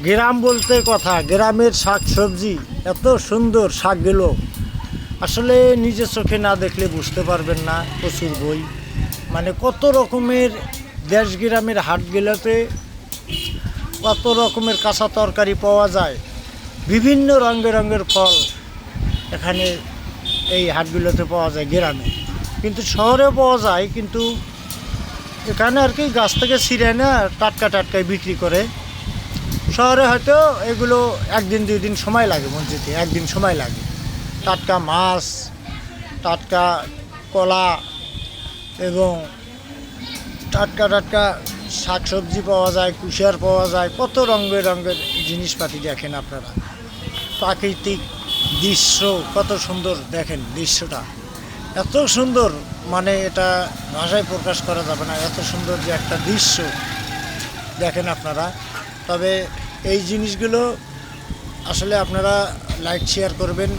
গ্রাম বলতে কথা, গ্রামের শাক সবজি এত সুন্দর শাকগুলো আসলে নিজের চোখে না দেখলে বুঝতে পারবেন না। প্রচুর বই, মানে কত রকমের দেশ গ্রামের হাটগুলোতে কত রকমের কাঁচা তরকারি পাওয়া যায়, বিভিন্ন রঙের রঙের ফল এখানে এই হাটগুলোতে পাওয়া যায় গ্রামে, কিন্তু শহরেও পাওয়া যায়। কিন্তু এখানে আর কি গাছ থেকে ছিঁড়ে না টাটকা টাটকায় বিক্রি করে। শহরে হয়তো এগুলো একদিন দুই দিন সময় লাগে, মসজিদে একদিন সময় লাগে। টাটকা মাছ, টাটকা কলা এবং টাটকা টাটকা শাকসবজি পাওয়া যায়, কুশিয়ার পাওয়া যায়, কত রঙের রঙের জিনিসপাতি দেখেন আপনারা। প্রাকৃতিক দৃশ্য কত সুন্দর দেখেন, দৃশ্যটা এত সুন্দর, মানে এটা ভাষায় প্রকাশ করা যাবে না, এত সুন্দর যে একটা দৃশ্য দেখেন আপনারা। তবে এই জিনিসগুলো আসলে আপনারা লাইক শেয়ার করবেন।